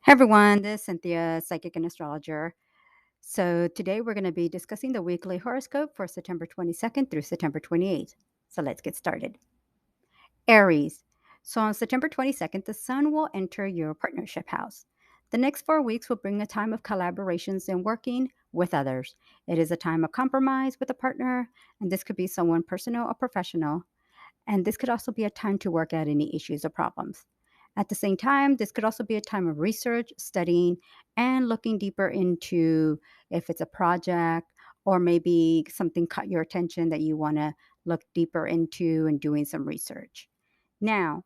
Hey everyone, this is Cynthia, psychic and astrologer. So today we're going to be discussing the weekly horoscope for September 22nd through September 28th. So let's get started. Aries. So on September 22nd, the sun will enter your partnership house. The next 4 weeks will bring a time of collaborations and working with others. It is a time of compromise with a partner, and this could be someone personal or professional. And this could also be a time to work out any issues or problems. At the same time, this could also be a time of research, studying, and looking deeper into if it's a project or maybe something caught your attention that you want to look deeper into and doing some research. Now,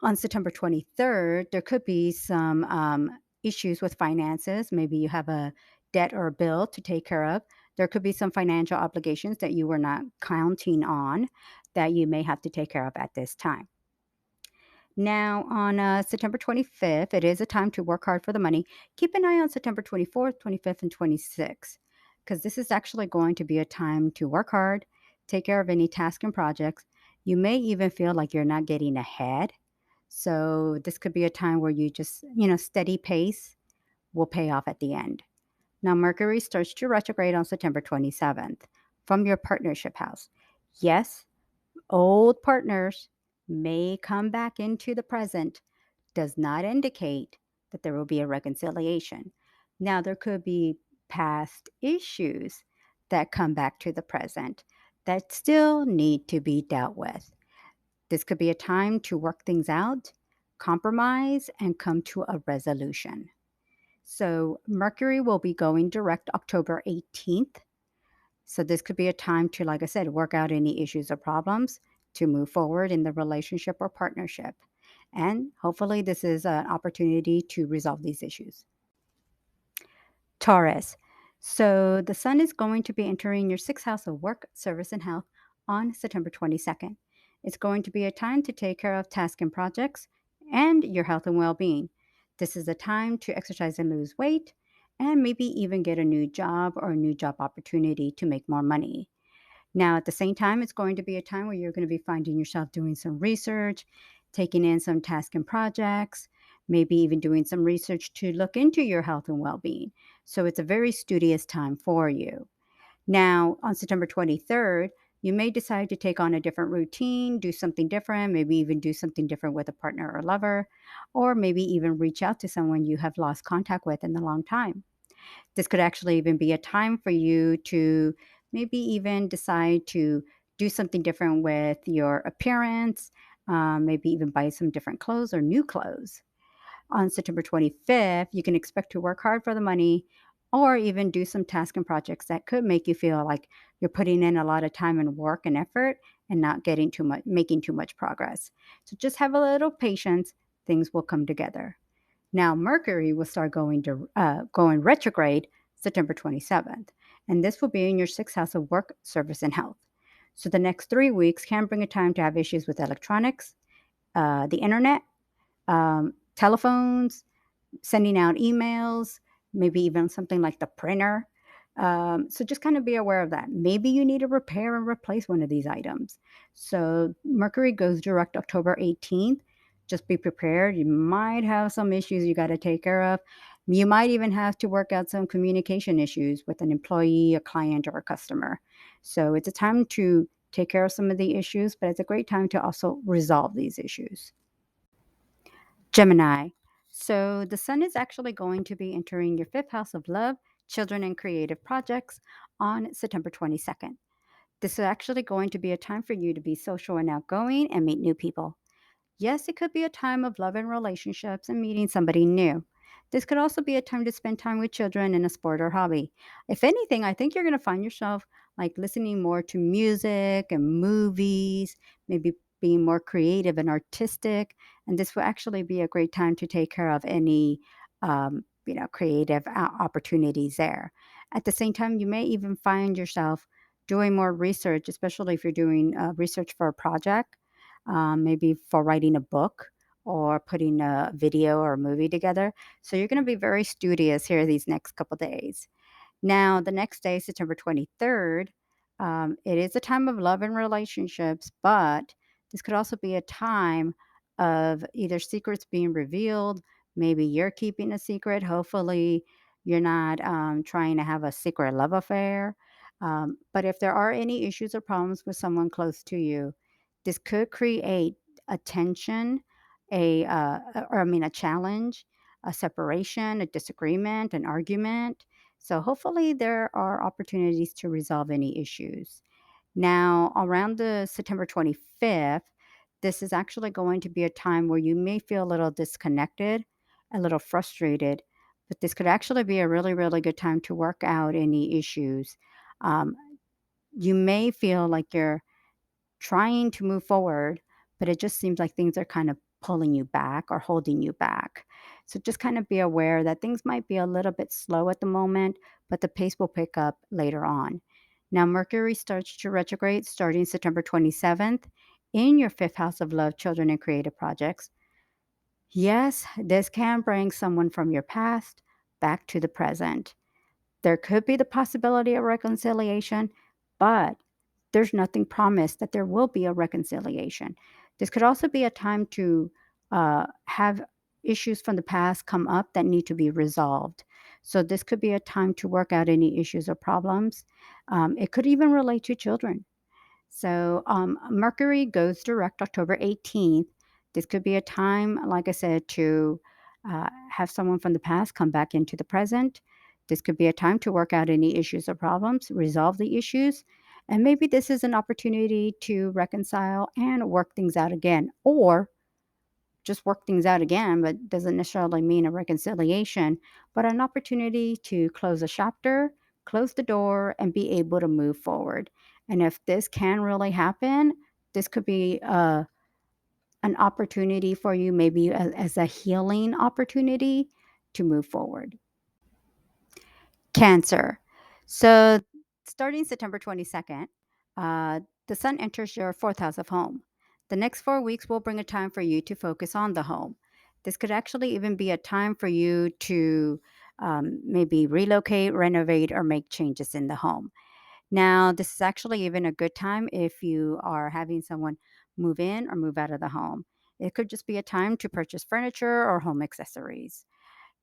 on September 23rd, there could be some issues with finances. Maybe you have a debt or a bill to take care of. There could be some financial obligations that you were not counting on that you may have to take care of at this time. Now, on September 25th, it is a time to work hard for the money. Keep an eye on September 24th, 25th, and 26th, because this is actually going to be a time to work hard, take care of any tasks and projects. You may even feel like you're not getting ahead. So, this could be a time where you just, steady pace will pay off at the end. Now, Mercury starts to retrograde on September 27th from your partnership house. Yes, old partners may come back into the present, does not indicate that there will be a reconciliation. Now, there could be past issues that come back to the present that still need to be dealt with. This could be a time to work things out, compromise, and come to a resolution. So, Mercury will be going direct October 18th. So this could be a time to, like I said, work out any issues or problems to move forward in the relationship or partnership. And hopefully, this is an opportunity to resolve these issues. Taurus. So the sun is going to be entering your sixth house of work, service, and health on September 22nd. It's going to be a time to take care of tasks and projects and your health and well being. This is a time to exercise and lose weight and maybe even get a new job or a new job opportunity to make more money. Now, at the same time, it's going to be a time where you're going to be finding yourself doing some research, taking in some tasks and projects, maybe even doing some research to look into your health and well being. So it's a very studious time for you. Now, on September 23rd, you may decide to take on a different routine, do something different, maybe even do something different with a partner or lover, or maybe even reach out to someone you have lost contact with in a long time. This could actually even be a time for you to maybe even decide to do something different with your appearance, maybe even buy some different clothes or new clothes. On September 25th, you can expect to work hard for the money or even do some tasks and projects that could make you feel like you're putting in a lot of time and work and effort and not getting too much, making too much progress. So just have a little patience, things will come together. Now, Mercury will start going retrograde September 27th, and this will be in your sixth house of work, service, and health. So the next 3 weeks can bring a time to have issues with electronics, the internet, telephones, sending out emails, maybe even something like the printer. So just kind of be aware of that. Maybe you need to repair and replace one of these items. So Mercury goes direct October 18th. Just be prepared. You might have some issues you got to take care of. You might even have to work out some communication issues with an employee, a client, or a customer. So it's a time to take care of some of the issues, but it's a great time to also resolve these issues. Gemini. So the sun is actually going to be entering your fifth house of love, children, and creative projects on September 22nd. This is actually going to be a time for you to be social and outgoing and meet new people. Yes, it could be a time of love and relationships and meeting somebody new. This could also be a time to spend time with children in a sport or hobby. If anything, I think you're going to find yourself like listening more to music and movies, maybe being more creative and artistic. And this will actually be a great time to take care of any, creative opportunities there. At the same time, you may even find yourself doing more research, especially if you're doing research for a project, maybe for writing a book or putting a video or a movie together. So you're going to be very studious here these next couple days. Now, the next day, September 23rd, it is a time of love and relationships, but this could also be a time of either secrets being revealed, Maybe you're keeping a secret. Hopefully, you're not trying to have a secret love affair. But if there are any issues or problems with someone close to you, this could create a tension, a challenge, a separation, a disagreement, an argument. So hopefully there are opportunities to resolve any issues. Now, around the September 25th, this is actually going to be a time where you may feel a little disconnected, a little frustrated, but this could actually be a really, really good time to work out any issues. Um, you may feel like you're trying to move forward, but it just seems like things are kind of pulling you back or holding you back. So just kind of be aware that things might be a little bit slow at the moment, but the pace will pick up later on. Now, Mercury starts to retrograde starting September 27th in your fifth house of love, children, and creative projects. Yes, this can bring someone from your past back to the present. There could be the possibility of reconciliation, but there's nothing promised that there will be a reconciliation. This could also be a time to have issues from the past come up that need to be resolved. So, this could be a time to work out any issues or problems. It could even relate to children. So, Mercury goes direct October 18th. This could be a time, like I said, to have someone from the past come back into the present. This could be a time to work out any issues or problems, resolve the issues, and maybe this is an opportunity to reconcile and work things out again, or just work things out again, but doesn't necessarily mean a reconciliation, but an opportunity to close a chapter, close the door, and be able to move forward. And if this can really happen, this could be an opportunity for you, maybe as a healing opportunity to move forward. Cancer. So, starting September 22nd, the sun enters your fourth house of home. The next 4 weeks will bring a time for you to focus on the home. This could actually even be a time for you to maybe relocate, renovate, or make changes in the home. Now, this is actually even a good time if you are having someone move in or move out of the home. It could just be a time to purchase furniture or home accessories.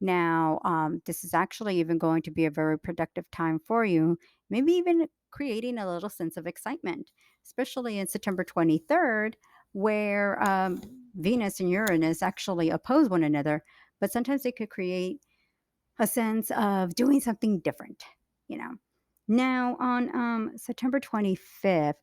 Now, this is actually even going to be a very productive time for you, maybe even creating a little sense of excitement, especially in September 23rd, where Venus and Uranus actually oppose one another, but sometimes they could create a sense of doing something different, you know. Now, on September 25th,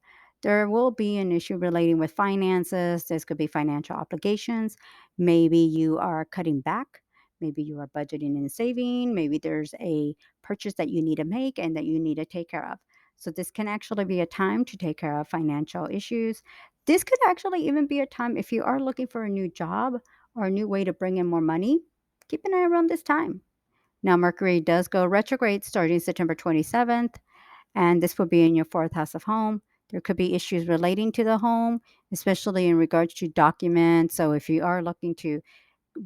there will be an issue relating with finances. This could be financial obligations. Maybe you are cutting back. Maybe you are budgeting and saving. Maybe there's a purchase that you need to make and that you need to take care of. So, this can actually be a time to take care of financial issues. This could actually even be a time if you are looking for a new job or a new way to bring in more money. Keep an eye around this time. Now, Mercury does go retrograde starting September 27th, and this will be in your fourth house of home. There could be issues relating to the home, especially in regards to documents. So, if you are looking to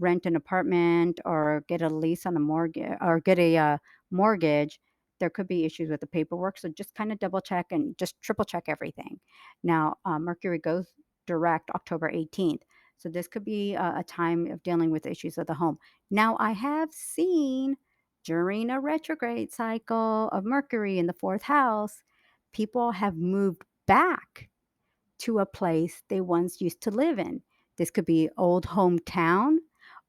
rent an apartment or get a lease on a mortgage or get a mortgage, there could be issues with the paperwork. So, just kind of double check and just triple check everything. Now, Mercury goes direct October 18th. So, this could be a time of dealing with issues of the home. Now, I have seen during a retrograde cycle of Mercury in the fourth house, people have moved back to a place they once used to live in. This could be old hometown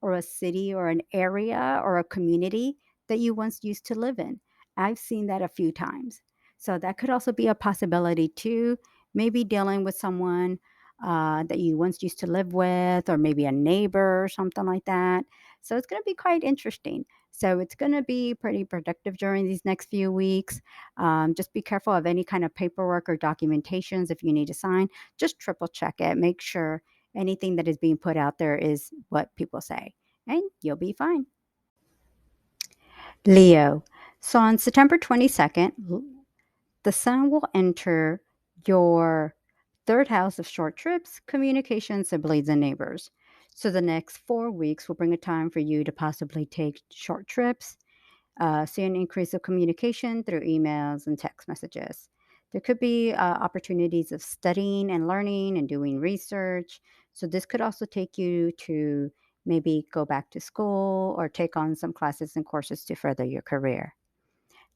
or a city or an area or a community that you once used to live in. I've seen that a few times. So that could also be a possibility too. Maybe dealing with someone that you once used to live with, or maybe a neighbor or something like that. So it's going to be quite interesting. So it's going to be pretty productive during these next few weeks. Just be careful of any kind of paperwork or documentations if you need to sign. Just triple check it. Make sure anything that is being put out there is what people say, and you'll be fine. Leo. So on September 22nd, the sun will enter your third house of short trips, communication, siblings, and neighbors. So the next 4 weeks will bring a time for you to possibly take short trips, see an increase of communication through emails and text messages. There could be opportunities of studying and learning and doing research. So, this could also take you to maybe go back to school or take on some classes and courses to further your career.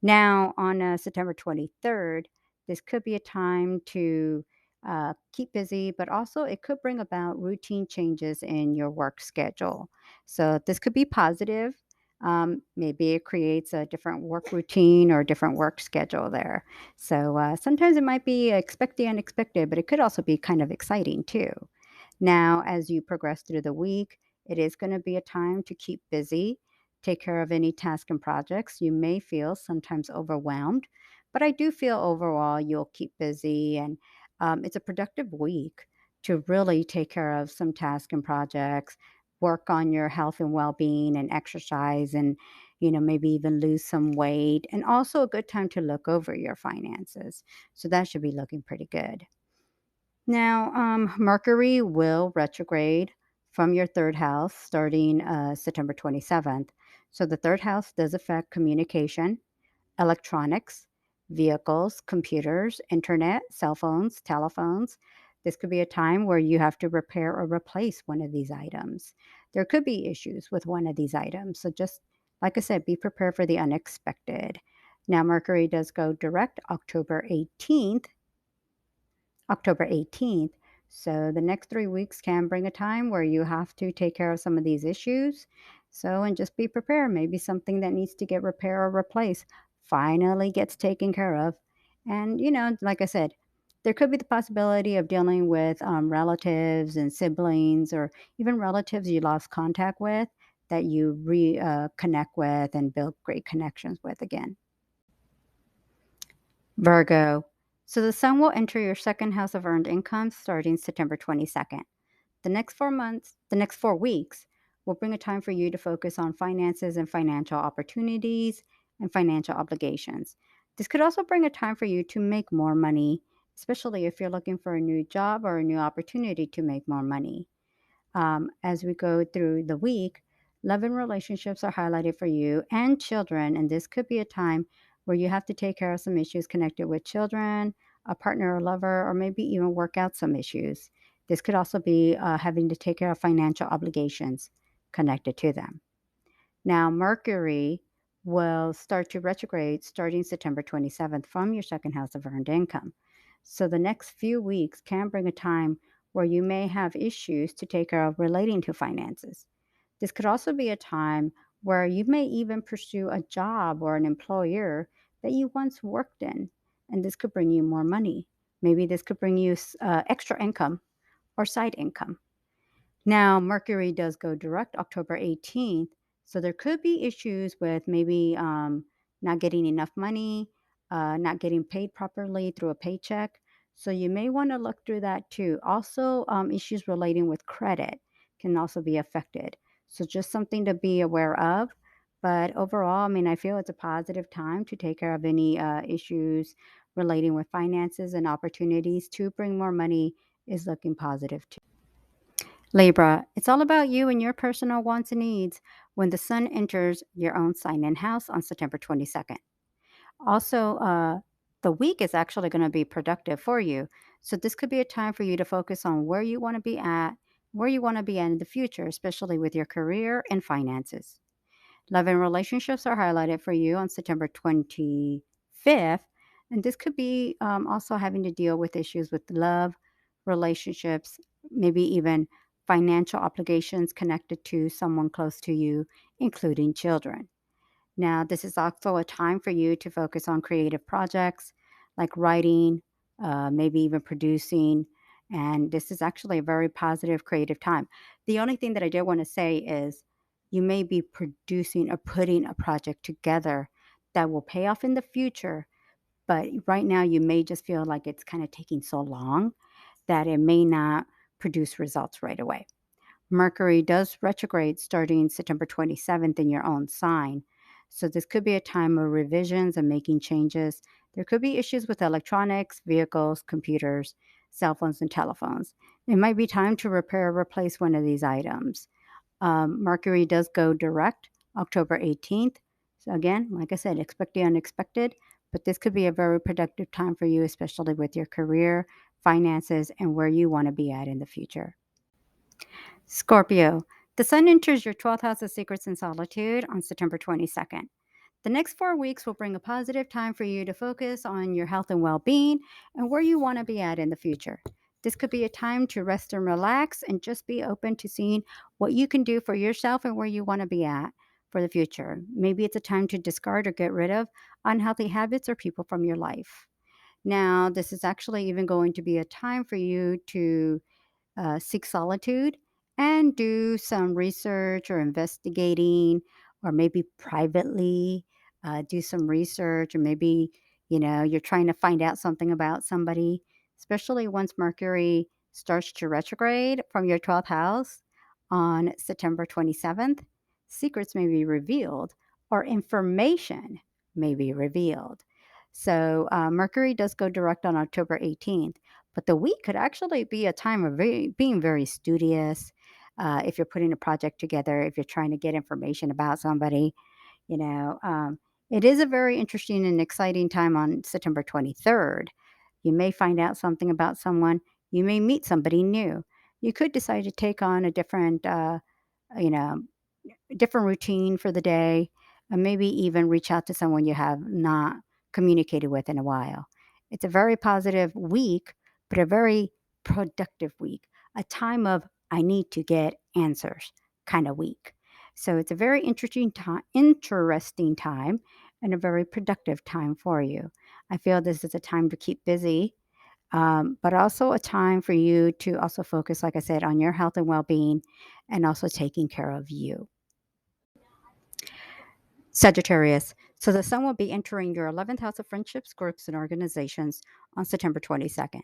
Now, on September 23rd, this could be a time to keep busy, but also it could bring about routine changes in your work schedule. So, this could be positive. Maybe it creates a different work routine or a different work schedule there. So, sometimes it might be expect the unexpected, but it could also be kind of exciting too. Now, as you progress through the week, it is going to be a time to keep busy, take care of any tasks and projects. You may feel sometimes overwhelmed, but I do feel overall you'll keep busy and it's a productive week to really take care of some tasks and projects, work on your health and well being and exercise and maybe even lose some weight, and also a good time to look over your finances. So that should be looking pretty good. Now, Mercury will retrograde from your third house starting September 27th. So, the third house does affect communication, electronics, vehicles, computers, internet, cell phones, telephones. This could be a time where you have to repair or replace one of these items. There could be issues with one of these items. So, just like I said, be prepared for the unexpected. Now, Mercury does go direct October 18th. So the next 3 weeks can bring a time where you have to take care of some of these issues. So, and just be prepared. Maybe something that needs to get repaired or replaced finally gets taken care of. And, like I said, there could be the possibility of dealing with relatives and siblings or even relatives you lost contact with that you connect with and build great connections with again. Virgo. So the sun will enter your second house of earned income starting September 22nd. The next 4 weeks will bring a time for you to focus on finances and financial opportunities and financial obligations. This could also bring a time for you to make more money, especially if you're looking for a new job or a new opportunity to make more money. As we go through the week, love and relationships are highlighted for you and children. And this could be a time where you have to take care of some issues connected with children, a partner or lover, or maybe even work out some issues. This could also be having to take care of financial obligations connected to them. Now, Mercury will start to retrograde starting September 27th from your second house of earned income. So the next few weeks can bring a time where you may have issues to take care of relating to finances. This could also be a time where you may even pursue a job or an employer that you once worked in, and this could bring you more money. Maybe this could bring you extra income or side income. Now, Mercury does go direct October 18th, so there could be issues with maybe not getting enough money, not getting paid properly through a paycheck. So you may want to look through that too. Also, issues relating with credit can also be affected. So just something to be aware of. But overall, I mean, I feel it's a positive time to take care of any issues relating with finances and opportunities to bring more money is looking positive too. Libra, it's all about you and your personal wants and needs when the sun enters your own sign and house on September 22nd. Also, the week is actually going to be productive for you. So, this could be a time for you to focus on where you want to be at, where you want to be at in the future, especially with your career and finances. Love and relationships are highlighted for you on September 25th. And this could be also having to deal with issues with love, relationships, maybe even financial obligations connected to someone close to you, including children. Now, this is also a time for you to focus on creative projects like writing, maybe even producing. And this is actually a very positive, creative time. The only thing that I did want to say is you may be producing or putting a project together that will pay off in the future. But right now, you may just feel like it's kind of taking so long that it may not produce results right away. Mercury does retrograde starting September 27th in your own sign. So this could be a time of revisions and making changes. There could be issues with electronics, vehicles, computers, cell phones, and telephones. It might be time to repair or replace one of these items. Mercury does go direct October 18th. So again, like I said, expect the unexpected, but this could be a very productive time for you, especially with your career, finances, and where you want to be at in the future. Scorpio. The sun enters your 12th house of secrets and solitude on September 22nd. The next 4 weeks will bring a positive time for you to focus on your health and well being and where you want to be at in the future. This could be a time to rest and relax and just be open to seeing what you can do for yourself and where you want to be at for the future. Maybe it's a time to discard or get rid of unhealthy habits or people from your life. Now, this is actually even going to be a time for you to seek solitude and do some research or investigating, or maybe privately do some research, or maybe you're trying to find out something about somebody, especially once Mercury starts to retrograde from your 12th house on September 27th. Secrets may be revealed, or information may be revealed. So Mercury does go direct on October 18th, but the week could actually be a time of being very studious. If you're putting a project together, if you're trying to get information about somebody, you know, um, it is a very interesting and exciting time on September 23rd. You may find out something about someone. You may meet somebody new. You could decide to take on a you know, different routine for the day, and maybe even reach out to someone you have not communicated with in a while. It's a very positive week, but a very productive week, a time of I need to get answers kind of week. So it's a very interesting time and a very productive time for you. I feel this is a time to keep busy, but also a time for you to also focus, like I said, on your health and well-being, and also taking care of you. Sagittarius. So the sun will be entering your 11th house of friendships, groups, and organizations on September 22nd.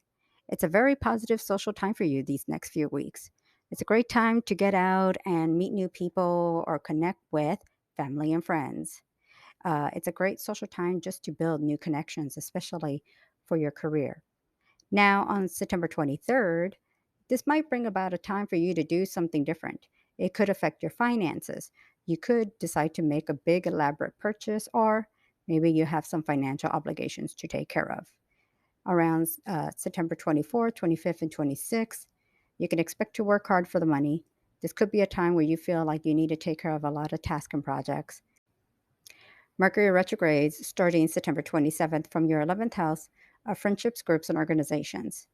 It's a very positive social time for you these next few weeks. It's a great time to get out and meet new people or connect with family and friends. It's a great social time just to build new connections, especially for your career. Now, on September 23rd, this might bring about a time for you to do something different. It could affect your finances. You could decide to make a big, elaborate purchase, or maybe you have some financial obligations to take care of. Around September 24th, 25th, and 26th, you can expect to work hard for the money. This could be a time where you feel like you need to take care of a lot of tasks and projects. Mercury retrogrades starting September 27th from your 11th house of friendships, groups, and organizations.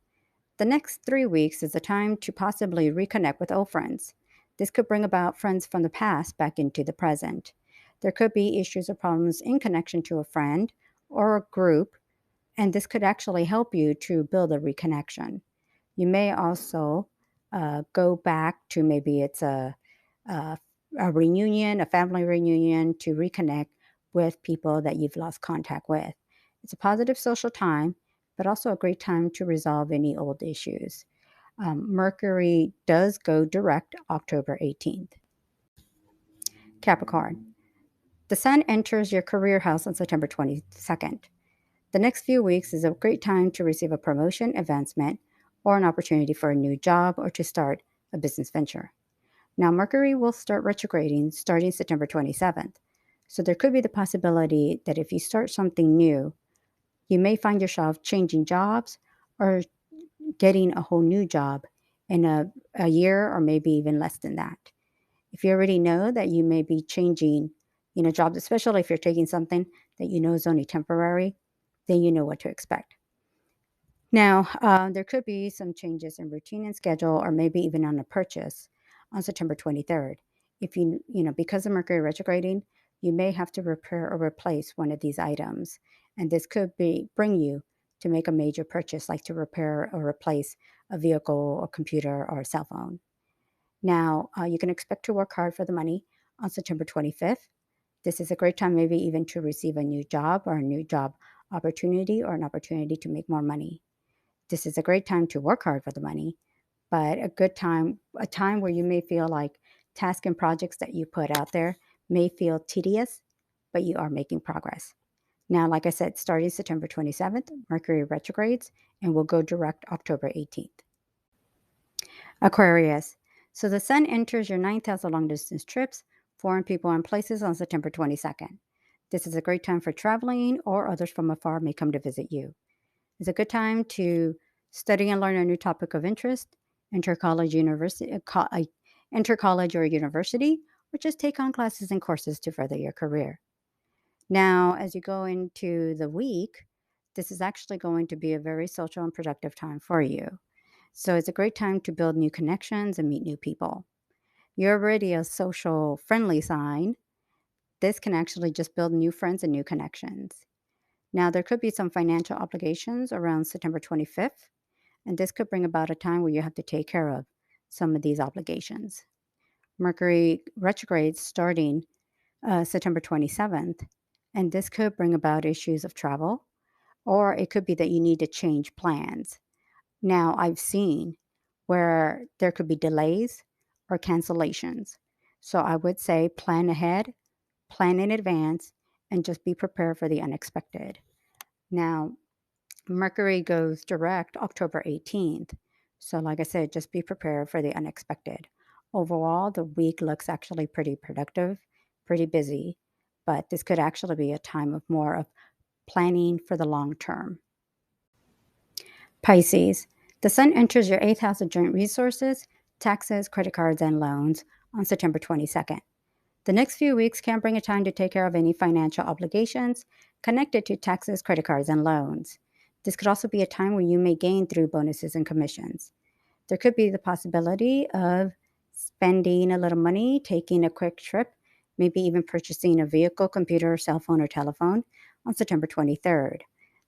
The next 3 weeks is a time to possibly reconnect with old friends. This could bring about friends from the past back into the present. There could be issues or problems in connection to a friend or a group, and this could actually help you to build a reconnection. You may also go back to maybe it's a, a reunion, a family reunion, to reconnect with people that you've lost contact with. It's a positive social time, but also a great time to resolve any old issues. Mercury does go direct October 18th. Capricorn. The sun enters your career house on September 22nd. The next few weeks is a great time to receive a promotion, advancement, or an opportunity for a new job or to start a business venture. Now, Mercury will start retrograding starting September 27th. So there could be the possibility that if you start something new, you may find yourself changing jobs or getting a whole new job in a year or maybe even less than that. If you already know that you may be changing, jobs, especially if you're taking something that you know is only temporary, then you know what to expect. Now, there could be some changes in routine and schedule, or maybe even on a purchase on September 23rd. If because of Mercury retrograding, you may have to repair or replace one of these items. And this could bring you to make a major purchase, like to repair or replace a vehicle or computer or a cell phone. Now, you can expect to work hard for the money on September 25th. This is a great time, maybe even to receive a new job or a new job opportunity or an opportunity to make more money. This is a great time to work hard for the money, but a time where you may feel like tasks and projects that you put out there may feel tedious, but you are making progress. Now, like I said, starting September 27th, Mercury retrogrades and will go direct October 18th. Aquarius. So the sun enters your ninth house of long distance trips, foreign people and places on September 22nd. This is a great time for traveling, or others from afar may come to visit you. It's a good time to study and learn a new topic of interest, enter college, university, enter college or university, or just take on classes and courses to further your career. Now, as you go into the week, this is actually going to be a very social and productive time for you. So it's a great time to build new connections and meet new people. You're already a social friendly sign. This can actually just build new friends and new connections. Now, there could be some financial obligations around September 25th, and this could bring about a time where you have to take care of some of these obligations. Mercury retrograde starting September 27th, and this could bring about issues of travel, or it could be that you need to change plans. Now, I've seen where there could be delays or cancellations. So I would say plan ahead, plan in advance, and just be prepared for the unexpected. Now, Mercury goes direct October 18th. So, like I said, just be prepared for the unexpected. Overall, the week looks actually pretty productive, pretty busy, but this could actually be a time of more of planning for the long term. Pisces, the sun enters your eighth house of joint resources, taxes, credit cards, and loans on September 22nd. The next few weeks can bring a time to take care of any financial obligations connected to taxes, credit cards, and loans. This could also be a time where you may gain through bonuses and commissions. There could be the possibility of spending a little money, taking a quick trip, maybe even purchasing a vehicle, computer, cell phone, or telephone on September 23rd.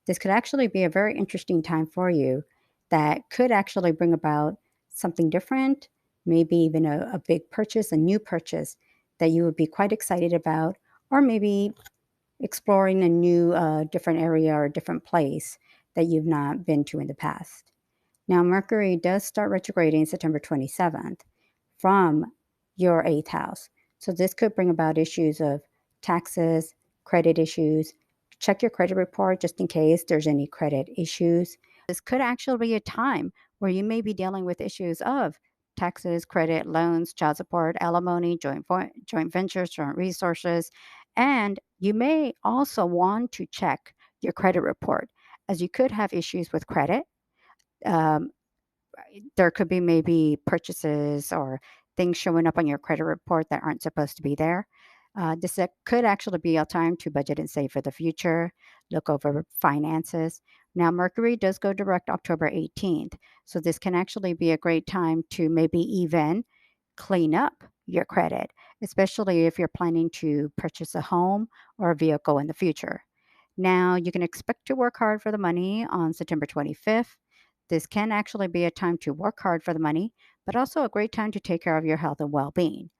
This could actually be a very interesting time for you that could actually bring about something different, maybe even a big purchase, a new purchase that you would be quite excited about, or maybe exploring a new, different area or different place that you've not been to in the past. Now, Mercury does start retrograding September 27th from your eighth house. So, this could bring about issues of taxes, credit issues. Check your credit report just in case there's any credit issues. This could actually be a time where you may be dealing with issues of taxes, credit, loans, child support, alimony, joint ventures, joint resources. And you may also want to check your credit report as you could have issues with credit. Um, there could be maybe purchases or things showing up on your credit report that aren't supposed to be there. This could actually be a time to budget and save for the future, look over finances. Now, Mercury does go direct October 18th, so this can actually be a great time to maybe even clean up your credit, especially if you're planning to purchase a home or a vehicle in the future. Now, you can expect to work hard for the money on September 25th. This can actually be a time to work hard for the money, but also a great time to take care of your health and well being.